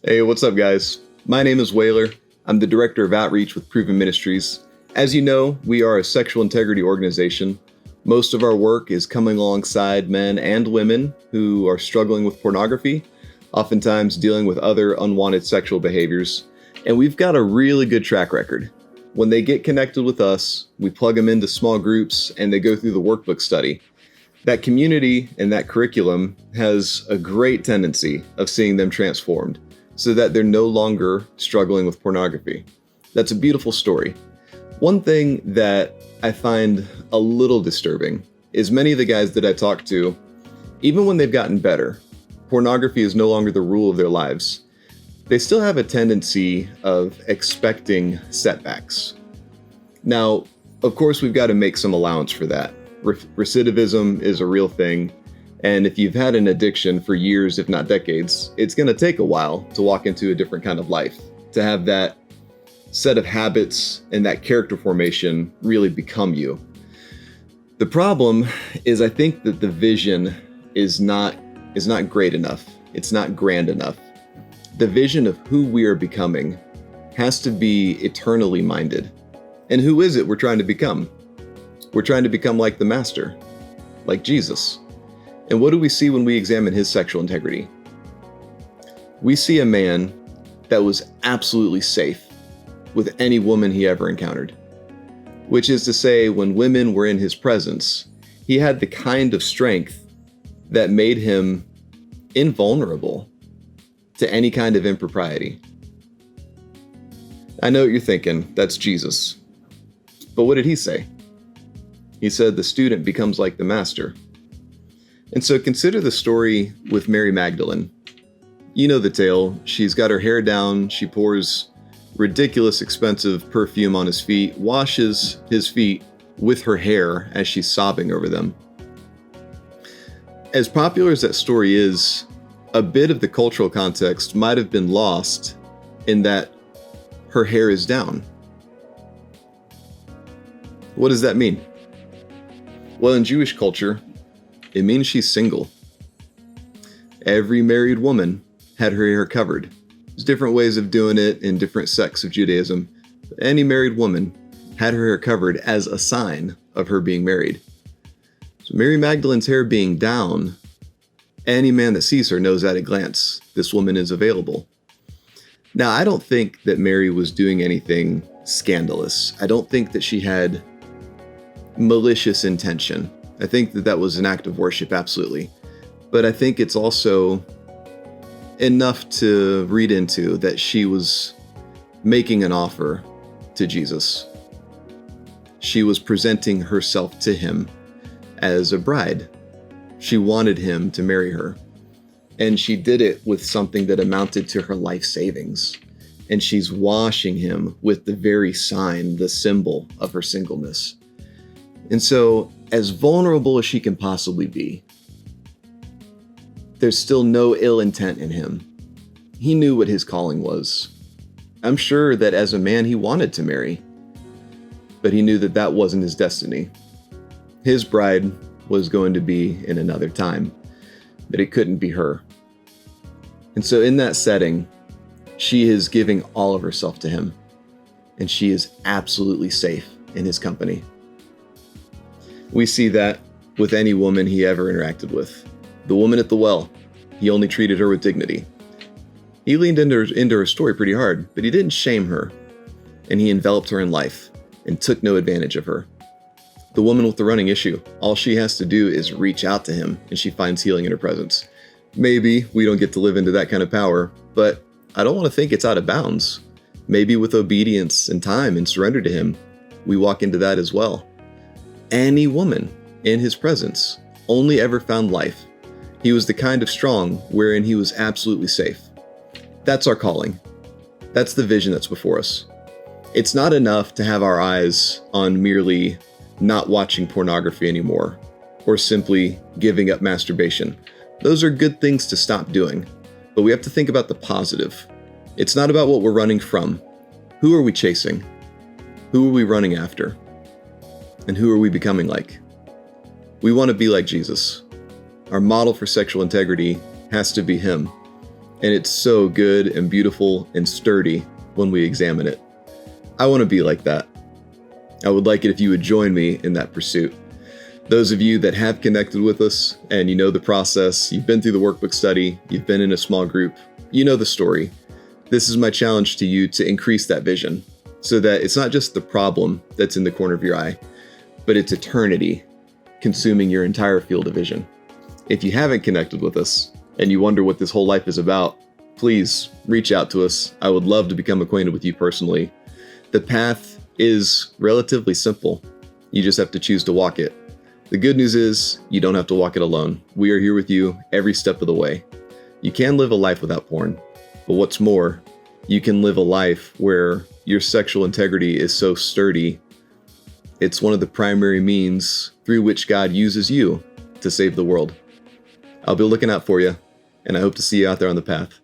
Hey, what's up, guys? My name is Whaler. I'm the Director of Outreach with Proven Ministries. As you know, we are a sexual integrity organization. Most of our work is coming alongside men and women who are struggling with pornography, oftentimes dealing with other unwanted sexual behaviors. And we've got a really good track record. When they get connected with us, we plug them into small groups and they go through the workbook study. That community and that curriculum has a great tendency of seeing them transformed, so that they're no longer struggling with pornography. That's a beautiful story. One thing that I find a little disturbing is many of the guys that I talk to, even when they've gotten better, pornography is no longer the rule of their lives. They still have a tendency of expecting setbacks. Now, of course, we've got to make some allowance for that. Recidivism is a real thing. And if you've had an addiction for years, if not decades, it's going to take a while to walk into a different kind of life, to have that set of habits and that character formation really become you. The problem is I think that the vision is not great enough. It's not grand enough. The vision of who we are becoming has to be eternally minded. And who is it we're trying to become? We're trying to become like the Master, like Jesus. And what do we see when we examine his sexual integrity? We see a man that was absolutely safe with any woman he ever encountered. Which is to say, when women were in his presence, he had the kind of strength that made him invulnerable to any kind of impropriety. I know what you're thinking, that's Jesus. But what did he say? He said the student becomes like the master. And so consider the story with Mary Magdalene. You know the tale. She's got her hair down. She pours ridiculous expensive perfume on his feet, washes his feet with her hair as she's sobbing over them. As popular as that story is, a bit of the cultural context might have been lost in that her hair is down. What does that mean? Well, in Jewish culture, it means she's single. Every married woman had her hair covered. There's different ways of doing it in different sects of Judaism. But any married woman had her hair covered as a sign of her being married. So Mary Magdalene's hair being down, any man that sees her knows at a glance, this woman is available. Now, I don't think that Mary was doing anything scandalous. I don't think that she had malicious intention. I think that that was an act of worship, absolutely. But I think it's also enough to read into that she was making an offer to Jesus. She was presenting herself to him as a bride. She wanted him to marry her. And she did it with something that amounted to her life savings. And she's washing him with the very sign, the symbol of her singleness. And so, as vulnerable as she can possibly be, there's still no ill intent in him. He knew what his calling was. I'm sure that as a man he wanted to marry, but he knew that that wasn't his destiny. His bride was going to be in another time, but it couldn't be her. And so in that setting, she is giving all of herself to him, and she is absolutely safe in his company. We see that with any woman he ever interacted with. The woman at the well, he only treated her with dignity. He leaned into her story pretty hard, but he didn't shame her, and he enveloped her in life and took no advantage of her. The woman with the running issue, all she has to do is reach out to him, and she finds healing in her presence. Maybe we don't get to live into that kind of power, but I don't want to think it's out of bounds. Maybe with obedience and time and surrender to him, we walk into that as well. Any woman in his presence only ever found life. He was the kind of strong wherein he was absolutely safe. That's our calling. That's the vision that's before us. It's not enough to have our eyes on merely not watching pornography anymore, or simply giving up masturbation. Those are good things to stop doing, but we have to think about the positive. It's not about what we're running from. Who are we chasing? Who are we running after? And who are we becoming like? We want to be like Jesus. Our model for sexual integrity has to be him. and it's so good and beautiful and sturdy when we examine it. I want to be like that. I would like it if you would join me in that pursuit. Those of you that have connected with us and you know the process, you've been through the workbook study, you've been in a small group, you know the story. This is my challenge to you to increase that vision so that it's not just the problem that's in the corner of your eye, but it's eternity consuming your entire field of vision. If you haven't connected with us and you wonder what this whole life is about, please reach out to us. I would love to become acquainted with you personally. The path is relatively simple. You just have to choose to walk it. The good news is you don't have to walk it alone. We are here with you every step of the way. You can live a life without porn, but what's more, you can live a life where your sexual integrity is so sturdy. It's one of the primary means through which God uses you to save the world. I'll be looking out for you, and I hope to see you out there on the path.